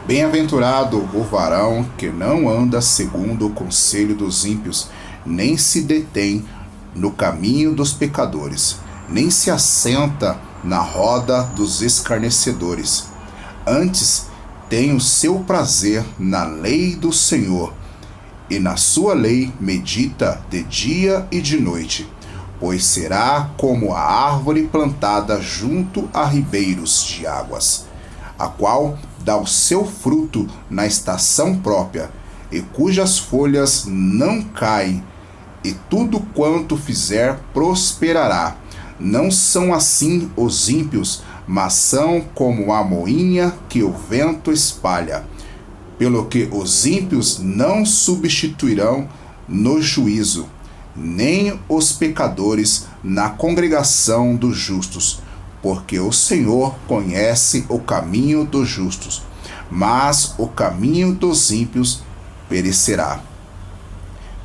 Bem-aventurado o varão que não anda segundo o conselho dos ímpios, nem se detém no caminho dos pecadores, nem se assenta na roda dos escarnecedores. Antes tem o seu prazer na lei do Senhor, e na sua lei medita de dia e de noite, pois será como a árvore plantada junto a ribeiros de águas, a qual dá o seu fruto na estação própria, e cujas folhas não caem, e tudo quanto fizer prosperará. Não são assim os ímpios, mas são como a moinha que o vento espalha. Pelo que os ímpios não subsistirão no juízo, nem os pecadores na congregação dos justos, porque o Senhor conhece o caminho dos justos, mas o caminho dos ímpios perecerá.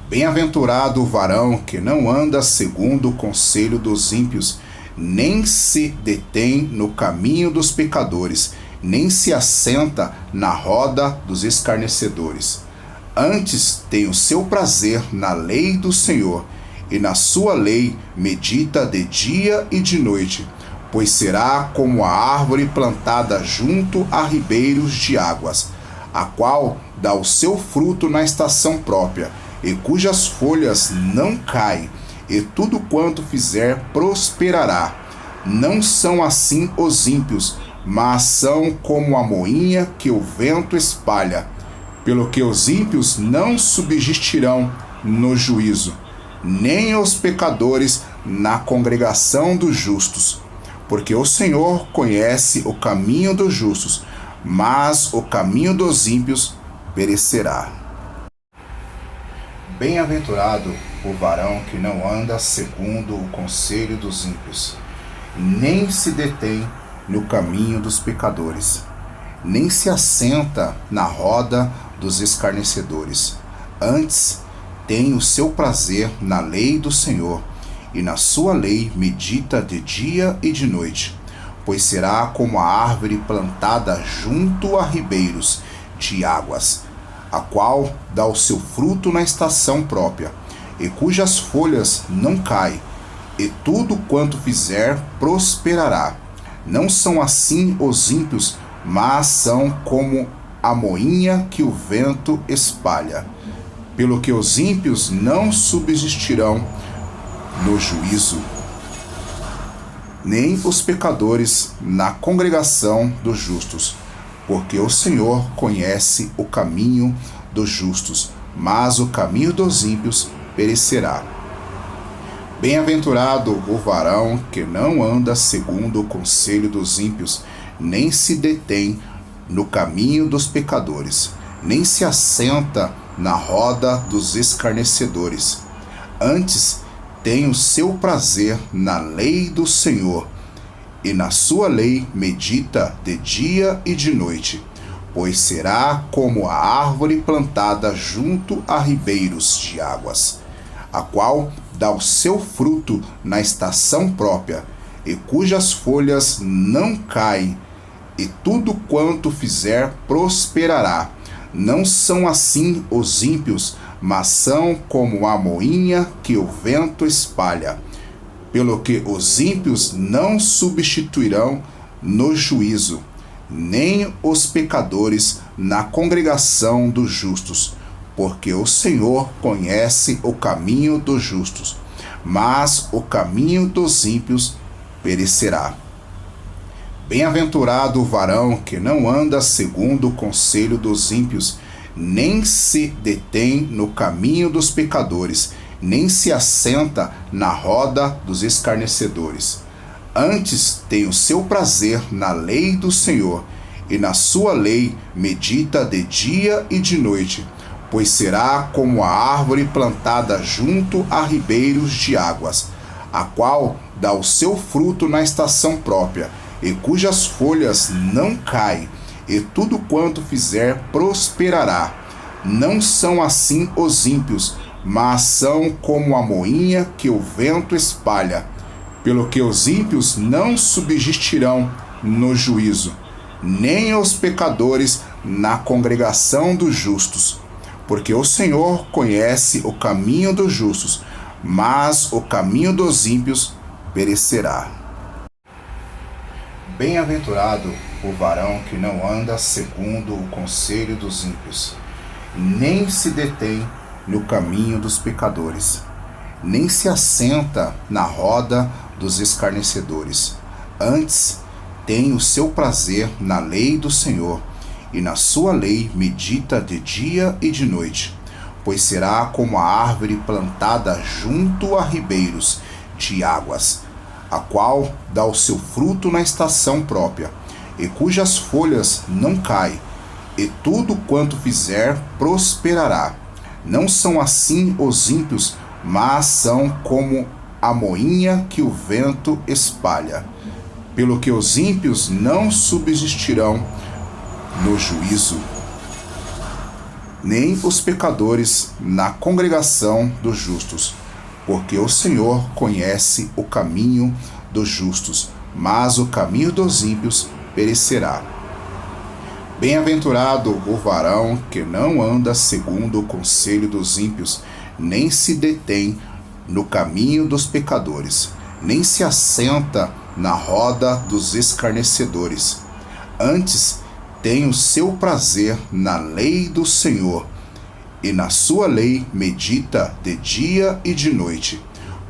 Bem-aventurado o varão que não anda segundo o conselho dos ímpios, nem se detém no caminho dos pecadores, nem se assenta na roda dos escarnecedores. Antes tem o seu prazer na lei do Senhor, e na sua lei medita de dia e de noite, pois será como a árvore plantada junto a ribeiros de águas, a qual dá o seu fruto na estação própria, e cujas folhas não caem, e tudo quanto fizer prosperará. Não são assim os ímpios, mas são como a moinha que o vento espalha. Pelo que os ímpios não subsistirão no juízo, nem os pecadores na congregação dos justos. Porque o Senhor conhece o caminho dos justos, mas o caminho dos ímpios perecerá. Bem-aventurado o varão que não anda segundo o conselho dos ímpios, nem se detém no caminho dos pecadores, nem se assenta na roda dos escarnecedores. Antes, tem o seu prazer na lei do Senhor, e na sua lei medita de dia e de noite. Pois será como a árvore plantada junto a ribeiros de águas, a qual dá o seu fruto na estação própria, e cujas folhas não caem, e tudo quanto fizer prosperará. Não são assim os ímpios, mas são como a moinha que o vento espalha. Pelo que os ímpios não subsistirão no juízo, nem os pecadores na congregação dos justos, porque o Senhor conhece o caminho dos justos, mas o caminho dos ímpios perecerá. Bem-aventurado o varão que não anda segundo o conselho dos ímpios, nem se detém no caminho dos pecadores, nem se assenta na roda dos escarnecedores. Antes, tem o seu prazer na lei do Senhor, e na sua lei medita de dia e de noite, pois será como a árvore plantada junto a ribeiros de águas, a qual dá o seu fruto na estação própria, e cujas folhas não caem, e tudo quanto fizer prosperará. Não são assim os ímpios, mas são como a moinha que o vento espalha. Pelo que os ímpios não subsistirão no juízo, nem os pecadores na congregação dos justos, porque o Senhor conhece o caminho dos justos, mas o caminho dos ímpios perecerá. Bem-aventurado o varão que não anda segundo o conselho dos ímpios, nem se detém no caminho dos pecadores, nem se assenta na roda dos escarnecedores. Antes tem o seu prazer na lei do Senhor, e na sua lei medita de dia e de noite, pois será como a árvore plantada junto a ribeiros de águas, a qual dá o seu fruto na estação própria, e cujas folhas não caem, e tudo quanto fizer prosperará. Não são assim os ímpios, mas são como a moinha que o vento espalha. Pelo que os ímpios não subsistirão no juízo, nem os pecadores na congregação dos justos, porque o Senhor conhece o caminho dos justos, mas o caminho dos ímpios perecerá. Bem-aventurado o varão que não anda segundo o conselho dos ímpios, nem se detém no caminho dos pecadores, nem se assenta na roda dos escarnecedores. Antes, tem o seu prazer na lei do Senhor, e na sua lei medita de dia e de noite, pois será como a árvore plantada junto a ribeiros de águas, a qual dá o seu fruto na estação própria, e cujas folhas não caem, e tudo quanto fizer prosperará. Não são assim os ímpios, mas são como a moinha que o vento espalha. Pelo que os ímpios não subsistirão no juízo, nem os pecadores na congregação dos justos, porque o Senhor conhece o caminho dos justos, mas o caminho dos ímpios perecerá. Bem-aventurado o varão que não anda segundo o conselho dos ímpios, nem se detém no caminho dos pecadores, nem se assenta na roda dos escarnecedores. Antes, tem o seu prazer na lei do Senhor, e na sua lei medita de dia e de noite,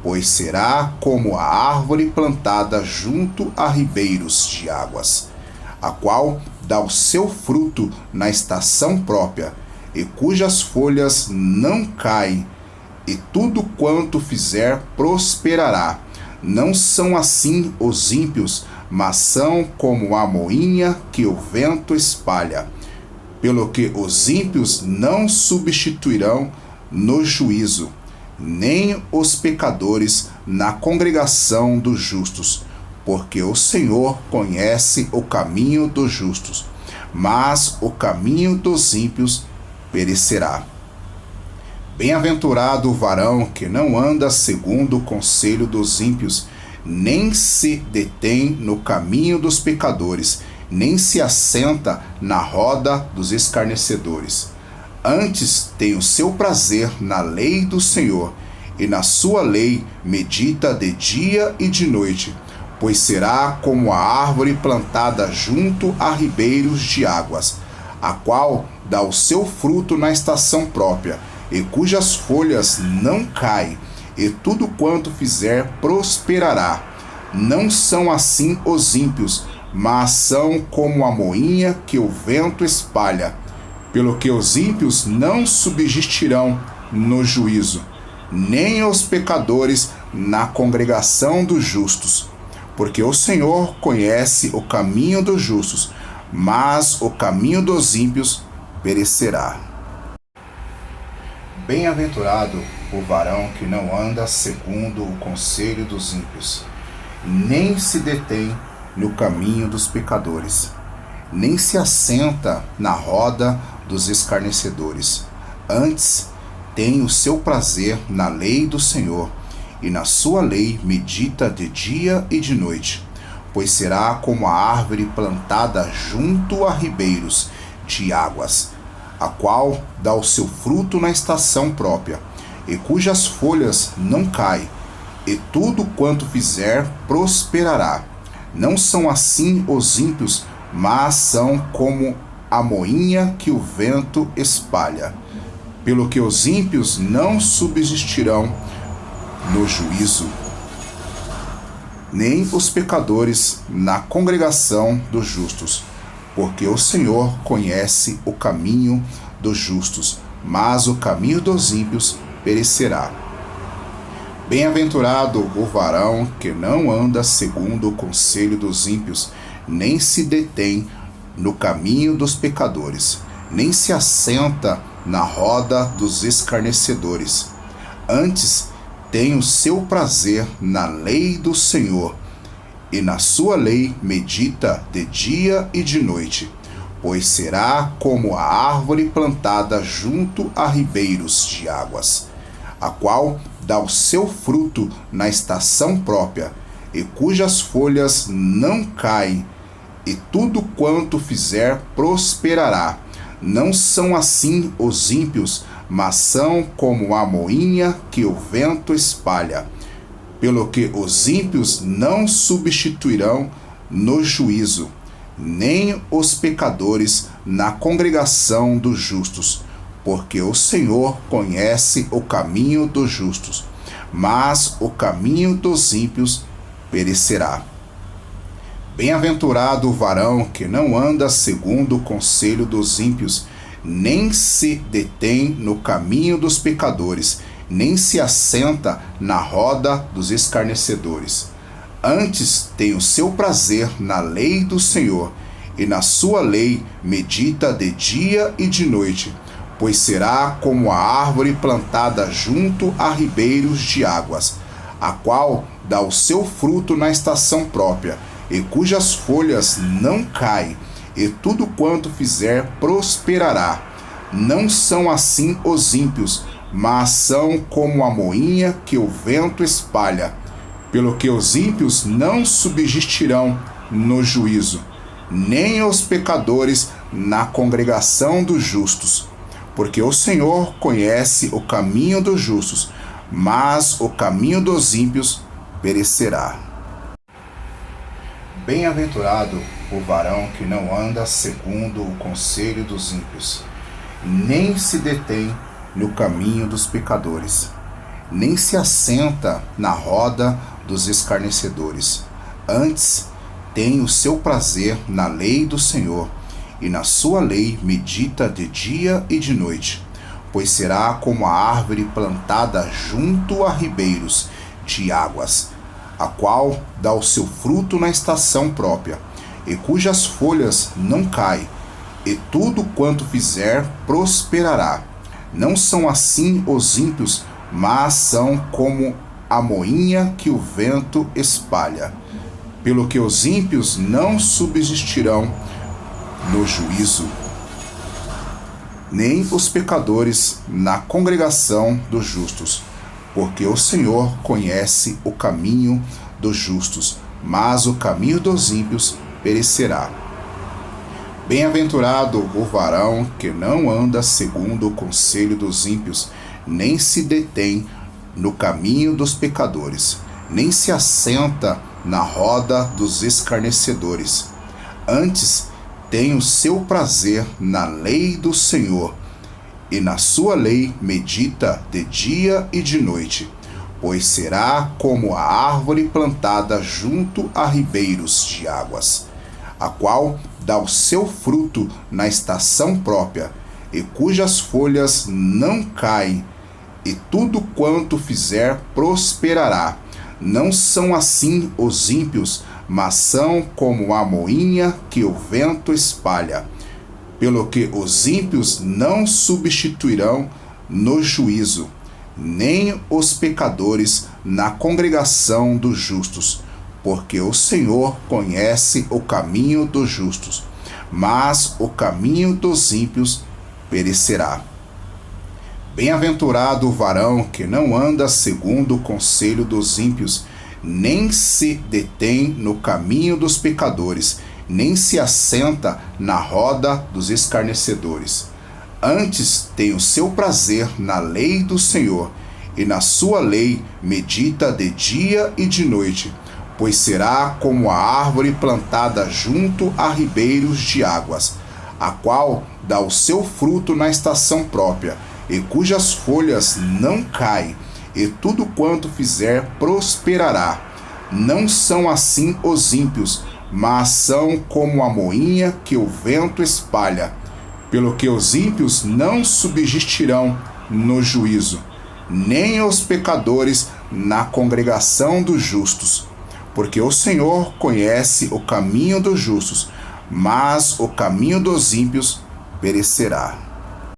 pois será como a árvore plantada junto a ribeiros de águas, a qual dá o seu fruto na estação própria, e cujas folhas não caem, e tudo quanto fizer prosperará. Não são assim os ímpios, mas são como a moinha que o vento espalha. Pelo que os ímpios não subsistirão no juízo, nem os pecadores na congregação dos justos, porque o Senhor conhece o caminho dos justos, mas o caminho dos ímpios perecerá. Bem-aventurado o varão que não anda segundo o conselho dos ímpios, nem se detém no caminho dos pecadores, nem se assenta na roda dos escarnecedores. Antes tem o seu prazer na lei do Senhor, e na sua lei medita de dia e de noite, pois será como a árvore plantada junto a ribeiros de águas, a qual dá o seu fruto na estação própria, e cujas folhas não caem, e tudo quanto fizer prosperará. Não são assim os ímpios, mas são como a moinha que o vento espalha. Pelo que os ímpios não subsistirão no juízo, nem os pecadores na congregação dos justos. Porque o Senhor conhece o caminho dos justos, mas o caminho dos ímpios perecerá. Bem-aventurado o varão que não anda segundo o conselho dos ímpios, nem se detém no caminho dos pecadores, nem se assenta na roda dos escarnecedores. Antes tem o seu prazer na lei do Senhor, e na sua lei medita de dia e de noite, pois será como a árvore plantada junto a ribeiros de águas, a qual dá o seu fruto na estação própria, e cujas folhas não caem, e tudo quanto fizer prosperará. Não são assim os ímpios, mas são como a moinha que o vento espalha. Pelo que os ímpios não subsistirão no juízo, nem os pecadores na congregação dos justos, porque o Senhor conhece o caminho dos justos, mas o caminho dos ímpios perecerá. Bem-aventurado o varão que não anda segundo o conselho dos ímpios, nem se detém no caminho dos pecadores, nem se assenta na roda dos escarnecedores. Antes tem o seu prazer na lei do Senhor, e na sua lei medita de dia e de noite, pois será como a árvore plantada junto a ribeiros de águas, a qual dá o seu fruto na estação própria, e cujas folhas não caem, e tudo quanto fizer prosperará. Não são assim os ímpios, mas são como a moinha que o vento espalha. Pelo que os ímpios não subsistirão no juízo, nem os pecadores na congregação dos justos, porque o Senhor conhece o caminho dos justos, mas o caminho dos ímpios perecerá. Bem-aventurado o varão que não anda segundo o conselho dos ímpios, nem se detém no caminho dos pecadores, nem se assenta na roda dos escarnecedores. Antes tem o seu prazer na lei do Senhor, e na sua lei medita de dia e de noite, pois será como a árvore plantada junto a ribeiros de águas, a qual dá o seu fruto na estação própria, e cujas folhas não caem, e tudo quanto fizer prosperará. Não são assim os ímpios, mas são como a moinha que o vento espalha. Pelo que os ímpios não subsistirão no juízo, nem os pecadores na congregação dos justos, porque o Senhor conhece o caminho dos justos, mas o caminho dos ímpios perecerá. Bem-aventurado o varão que não anda segundo o conselho dos ímpios, nem se detém no caminho dos pecadores, nem se assenta na roda dos escarnecedores. Antes tem o seu prazer na lei do Senhor, e na sua lei medita de dia e de noite, pois será como a árvore plantada junto a ribeiros de águas, a qual dá o seu fruto na estação própria, e cujas folhas não caem, e tudo quanto fizer prosperará. Não são assim os ímpios, mas são como a moinha que o vento espalha. Pelo que os ímpios não subsistirão no juízo, nem os pecadores na congregação dos justos. Porque o Senhor conhece o caminho dos justos, mas o caminho dos ímpios perecerá. Bem-aventurado o varão que não anda segundo o conselho dos ímpios, nem se detém no caminho dos pecadores, nem se assenta na roda dos escarnecedores. Antes tem o seu prazer na lei do Senhor, e na sua lei medita de dia e de noite, pois será como a árvore plantada junto a ribeiros de águas, a qual dá o seu fruto na estação própria, e cujas folhas não caem, e tudo quanto fizer prosperará. Não são assim os ímpios, mas são como a moinha que o vento espalha. Pelo que os ímpios não subsistirão no juízo, nem os pecadores na congregação dos justos, porque o Senhor conhece o caminho dos justos, mas o caminho dos ímpios perecerá. Bem-aventurado o varão que não anda segundo o conselho dos ímpios, nem se detém no caminho dos pecadores, nem se assenta na roda dos escarnecedores. Antes tem o seu prazer na lei do Senhor, e na sua lei medita de dia e de noite, pois será como a árvore plantada junto a ribeiros de águas, a qual dá o seu fruto na estação própria, e cujas folhas não caem, e tudo quanto fizer prosperará. Não são assim os ímpios, mas são como a moinha que o vento espalha. Pelo que os ímpios não subsistirão no juízo, nem os pecadores na congregação dos justos. Porque o Senhor conhece o caminho dos justos, mas o caminho dos ímpios perecerá.